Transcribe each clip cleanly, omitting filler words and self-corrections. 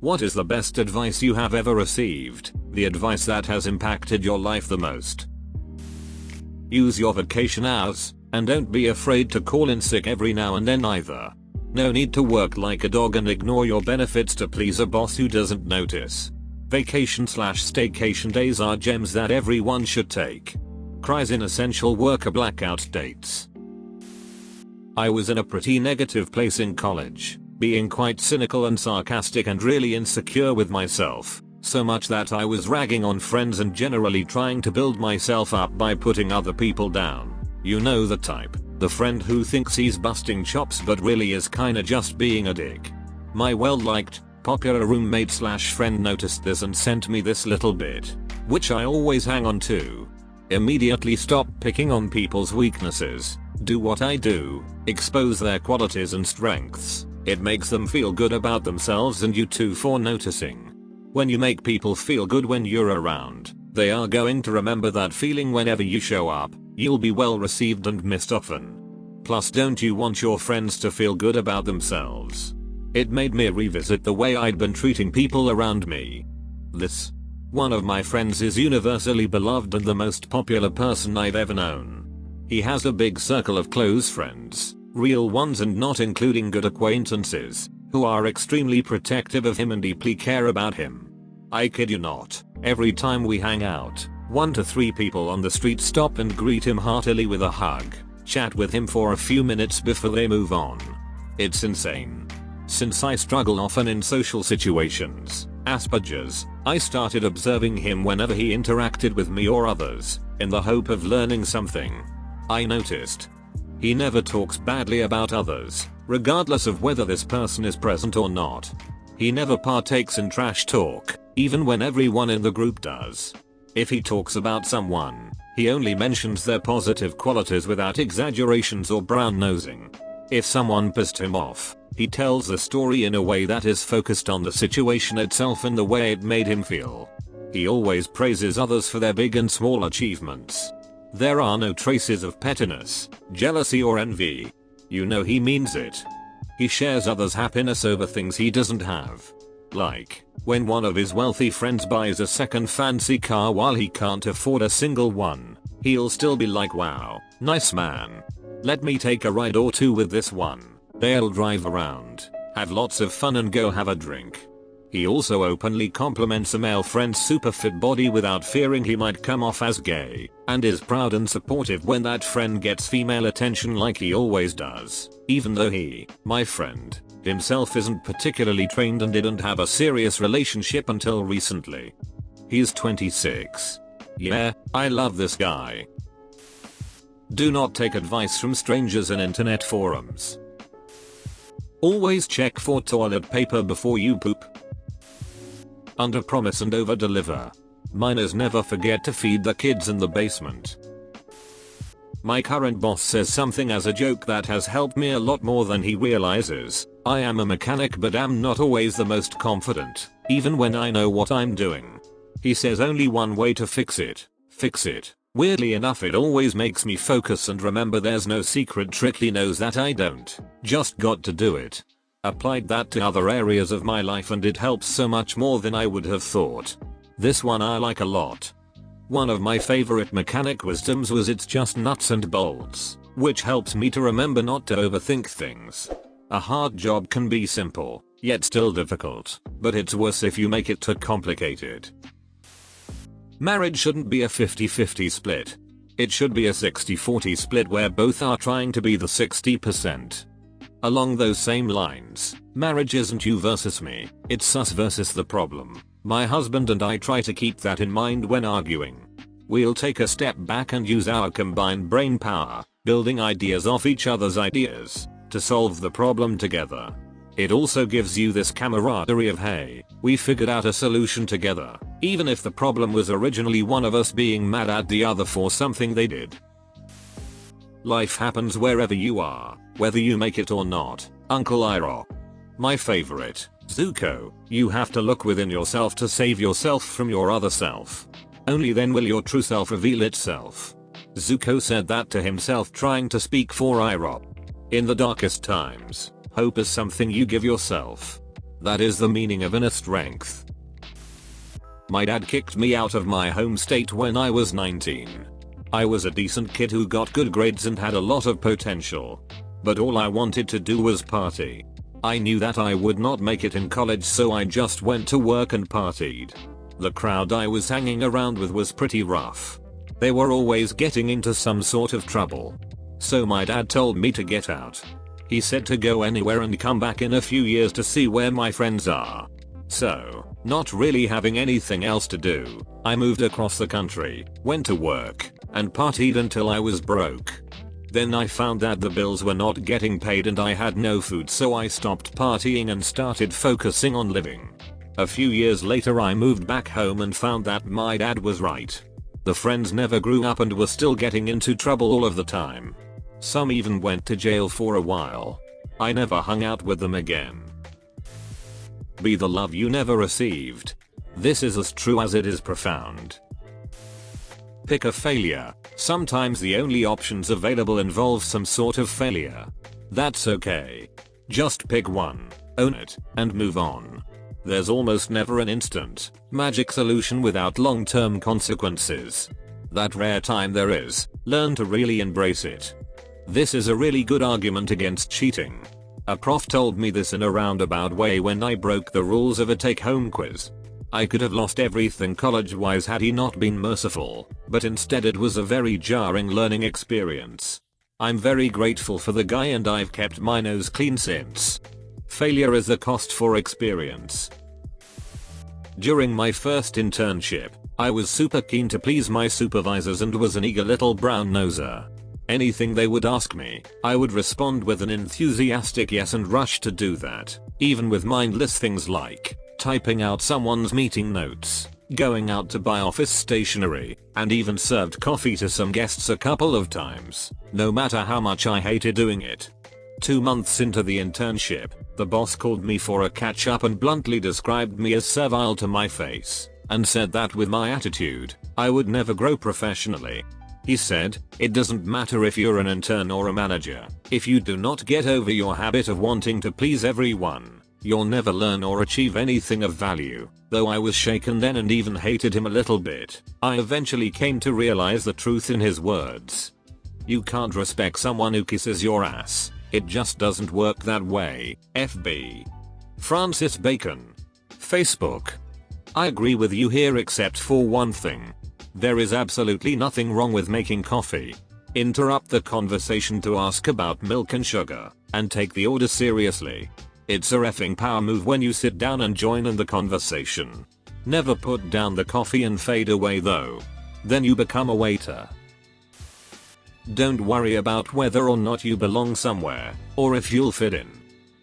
What is the best advice you have ever received? The advice that has impacted your life the most. Use your vacation hours, and don't be afraid to call in sick every now and then either. No need to work like a dog and ignore your benefits to please a boss who doesn't notice. Vacation/staycation days are gems that everyone should take. Cries in essential worker blackout dates. I was in a pretty negative place in college, being quite cynical and sarcastic and really insecure with myself, so much that I was ragging on friends and generally trying to build myself up by putting other people down. You know the type, the friend who thinks he's busting chops but really is kinda just being a dick. My well-liked, popular roommate/friend noticed this and sent me this little bit, which I always hang on to. Immediately stop picking on people's weaknesses. Do what I do, expose their qualities and strengths. It makes them feel good about themselves and you too for noticing. When you make people feel good when you're around, they are going to remember that feeling whenever you show up. You'll be well received and missed often. Plus, don't you want your friends to feel good about themselves? It made me revisit the way I'd been treating people around me. One of my friends is universally beloved and the most popular person I've ever known. He has a big circle of close friends, real ones and not including good acquaintances, who are extremely protective of him and deeply care about him. I kid you not, every time we hang out, 1 to 3 people on the street stop and greet him heartily with a hug, chat with him for a few minutes before they move on. It's insane. Since I struggle often in social situations, Asperger's, I started observing him whenever he interacted with me or others, in the hope of learning something. I noticed. He never talks badly about others, regardless of whether this person is present or not. He never partakes in trash talk, even when everyone in the group does. If he talks about someone, he only mentions their positive qualities without exaggerations or brown-nosing. If someone pissed him off, he tells the story in a way that is focused on the situation itself and the way it made him feel. He always praises others for their big and small achievements. There are no traces of pettiness, jealousy or envy. You know he means it. He shares others' happiness over things he doesn't have. Like, when one of his wealthy friends buys a second fancy car while he can't afford a single one, he'll still be like, wow, nice man. Let me take a ride or two with this one. They'll drive around, have lots of fun and go have a drink. He also openly compliments a male friend's super fit body without fearing he might come off as gay, and is proud and supportive when that friend gets female attention like he always does, even though he, my friend, himself isn't particularly trained and didn't have a serious relationship until recently. He's 26. Yeah, I love this guy. Do not take advice from strangers in internet forums. Always check for toilet paper before you poop. Under promise and over deliver. Minors never forget to feed the kids in the basement. My current boss says something as a joke that has helped me a lot more than he realizes. I am a mechanic but am not always the most confident, even when I know what I'm doing. He says only one way to fix it. Fix it. Weirdly enough, it always makes me focus and remember there's no secret trick he knows that I don't. Just got to do it. Applied that to other areas of my life and it helps so much more than I would have thought. This one I like a lot. One of my favorite mechanic wisdoms was it's just nuts and bolts, which helps me to remember not to overthink things. A hard job can be simple, yet still difficult, but it's worse if you make it too complicated. Marriage shouldn't be a 50-50 split. It should be a 60-40 split where both are trying to be the 60%. Along those same lines, marriage isn't you versus me, it's us versus the problem. My husband and I try to keep that in mind when arguing. We'll take a step back and use our combined brain power, building ideas off each other's ideas, to solve the problem together. It also gives you this camaraderie of hey, we figured out a solution together, even if the problem was originally one of us being mad at the other for something they did. Life happens wherever you are, whether you make it or not. Uncle Iroh. My favorite. Zuko, you have to look within yourself to save yourself from your other self. Only then will your true self reveal itself. Zuko said that to himself trying to speak for Iroh. In the darkest times, hope is something you give yourself. That is the meaning of inner strength. My dad kicked me out of my home state when I was 19. I was a decent kid who got good grades and had a lot of potential. But all I wanted to do was party. I knew that I would not make it in college, so I just went to work and partied. The crowd I was hanging around with was pretty rough. They were always getting into some sort of trouble. So my dad told me to get out. He said to go anywhere and come back in a few years to see where my friends are. So, not really having anything else to do, I moved across the country, went to work, and partied until I was broke. Then I found that the bills were not getting paid and I had no food, so I stopped partying and started focusing on living. A few years later I moved back home and found that my dad was right. The friends never grew up and were still getting into trouble all of the time. Some even went to jail for a while. I never hung out with them again. Be the love you never received. This is as true as it is profound. Pick a failure. Sometimes the only options available involve some sort of failure. That's okay. Just pick one, own it, and move on. There's almost never an instant, magic solution without long-term consequences. That rare time there is, learn to really embrace it. This is a really good argument against cheating. A prof told me this in a roundabout way when I broke the rules of a take-home quiz. I could have lost everything college-wise had he not been merciful, but instead it was a very jarring learning experience. I'm very grateful for the guy and I've kept my nose clean since. Failure is the cost for experience. During my first internship, I was super keen to please my supervisors and was an eager little brown noser. Anything they would ask me, I would respond with an enthusiastic yes and rush to do that, even with mindless things like typing out someone's meeting notes, going out to buy office stationery, and even served coffee to some guests a couple of times, no matter how much I hated doing it. 2 months into the internship, the boss called me for a catch up and bluntly described me as servile to my face, and said that with my attitude, I would never grow professionally. He said, "It doesn't matter if you're an intern or a manager, if you do not get over your habit of wanting to please everyone, you'll never learn or achieve anything of value." Though I was shaken then and even hated him a little bit, I eventually came to realize the truth in his words. You can't respect someone who kisses your ass. It just doesn't work that way. FB. Francis Bacon. Facebook. I agree with you here except for one thing. There is absolutely nothing wrong with making coffee. Interrupt the conversation to ask about milk and sugar, and take the order seriously. It's a effing power move when you sit down and join in the conversation. Never put down the coffee and fade away though. Then you become a waiter. Don't worry about whether or not you belong somewhere, or if you'll fit in.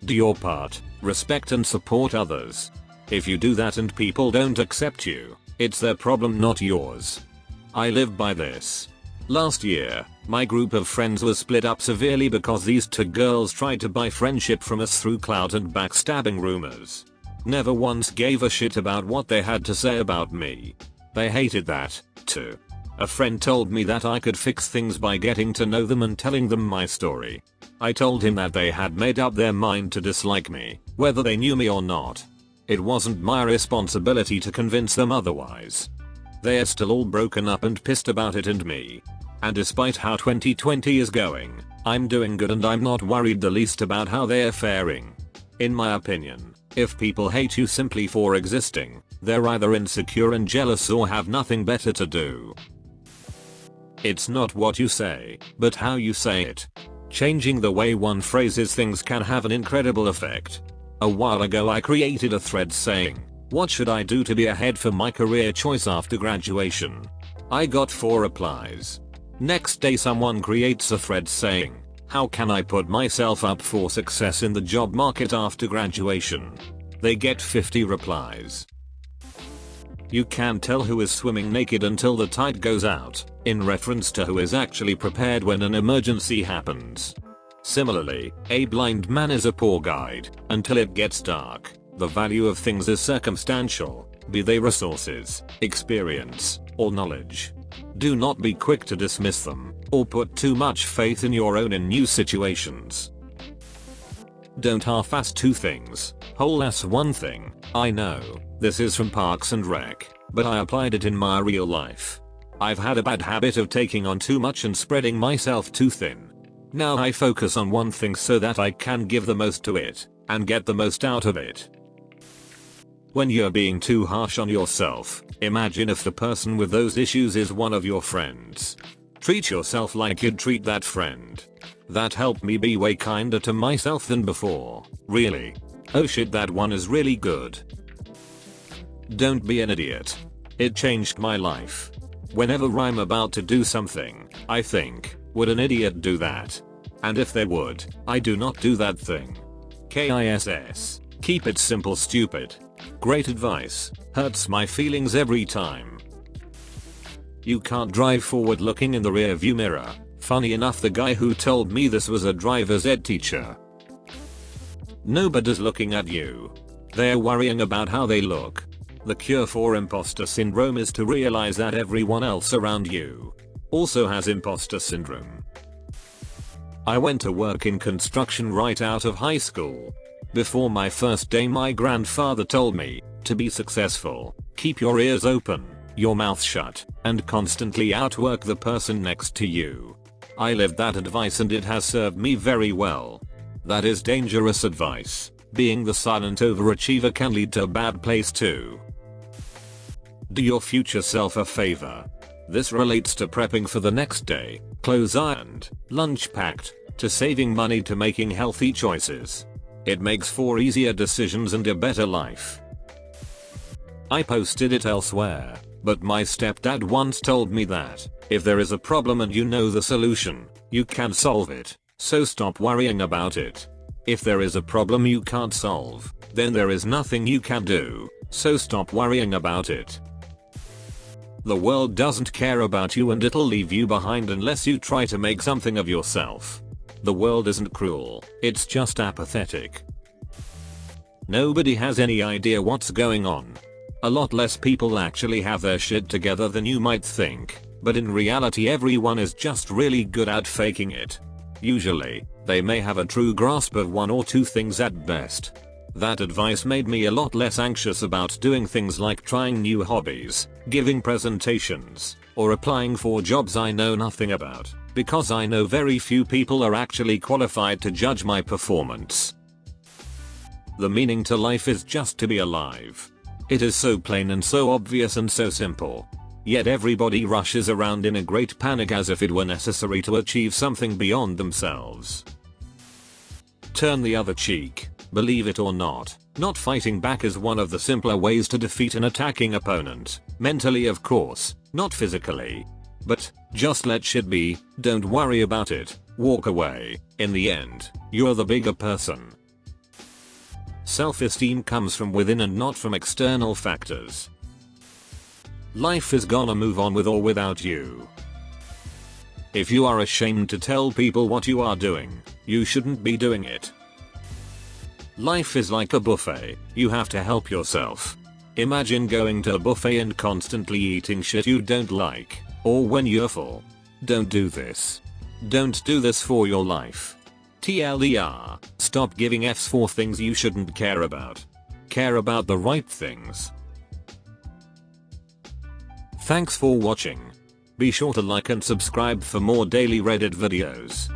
Do your part, respect and support others. If you do that and people don't accept you, it's their problem, not yours. I live by this. Last year, my group of friends was split up severely because these two girls tried to buy friendship from us through clout and backstabbing rumors. Never once gave a shit about what they had to say about me. They hated that, too. A friend told me that I could fix things by getting to know them and telling them my story. I told him that they had made up their mind to dislike me, whether they knew me or not. It wasn't my responsibility to convince them otherwise. They are still all broken up and pissed about it and me. And despite how 2020 is going, I'm doing good and I'm not worried the least about how they are faring. In my opinion, if people hate you simply for existing, they're either insecure and jealous or have nothing better to do. It's not what you say, but how you say it. Changing the way one phrases things can have an incredible effect. A while ago I created a thread saying, "What should I do to be ahead for my career choice after graduation?" I got 4 replies. Next day someone creates a thread saying, "How can I put myself up for success in the job market after graduation?" They get 50 replies. You can't tell who is swimming naked until the tide goes out, in reference to who is actually prepared when an emergency happens. Similarly, a blind man is a poor guide until it gets dark. The value of things is circumstantial, be they resources, experience, or knowledge. Do not be quick to dismiss them, or put too much faith in your own in new situations. Don't half-ass two things, whole-ass one thing. I know, this is from Parks and Rec, but I applied it in my real life. I've had a bad habit of taking on too much and spreading myself too thin. Now I focus on one thing so that I can give the most to it, and get the most out of it. When you're being too harsh on yourself, imagine if the person with those issues is one of your friends. Treat yourself like you'd treat that friend. That helped me be way kinder to myself than before. Really. Oh shit, that one is really good. Don't be an idiot. It changed my life. Whenever I'm about to do something, I think, would an idiot do that? And if they would, I do not do that thing. KISS. Keep it simple, stupid. Great advice. Hurts my feelings every time. You can't drive forward looking in the rear view mirror. Funny enough, the guy who told me this was a driver's ed teacher. Nobody's looking at you. They're worrying about how they look. The cure for imposter syndrome is to realize that everyone else around you also has imposter syndrome. I went to work in construction right out of high school. Before my first day, my grandfather told me, to be successful, keep your ears open, your mouth shut, and constantly outwork the person next to you. I lived that advice and it has served me very well. That is dangerous advice. Being the silent overachiever can lead to a bad place too. Do your future self a favor. This relates to prepping for the next day, clothes ironed, lunch packed, to saving money to making healthy choices. It makes for easier decisions and a better life. I posted it elsewhere, but my stepdad once told me that, if there is a problem and you know the solution, you can solve it, so stop worrying about it. If there is a problem you can't solve, then there is nothing you can do, so stop worrying about it. The world doesn't care about you and it'll leave you behind unless you try to make something of yourself. The world isn't cruel, it's just apathetic. Nobody has any idea what's going on. A lot less people actually have their shit together than you might think, but in reality everyone is just really good at faking it. Usually, they may have a true grasp of one or two things at best. That advice made me a lot less anxious about doing things like trying new hobbies, giving presentations, or applying for jobs I know nothing about, because I know very few people are actually qualified to judge my performance. The meaning to life is just to be alive. It is so plain and so obvious and so simple. Yet everybody rushes around in a great panic as if it were necessary to achieve something beyond themselves. Turn the other cheek. Believe it or not, not fighting back is one of the simpler ways to defeat an attacking opponent. Mentally, of course, not physically. But, just let shit be, don't worry about it, walk away. In the end, you're the bigger person. Self-esteem comes from within and not from external factors. Life is gonna move on with or without you. If you are ashamed to tell people what you are doing, you shouldn't be doing it. Life is like a buffet, you have to help yourself. Imagine going to a buffet and constantly eating shit you don't like, or when you're full. Don't do this. Don't do this for your life. TLDR, stop giving Fs for things you shouldn't care about. Care about the right things. Thanks for watching. Be sure to like and subscribe for more daily Reddit videos.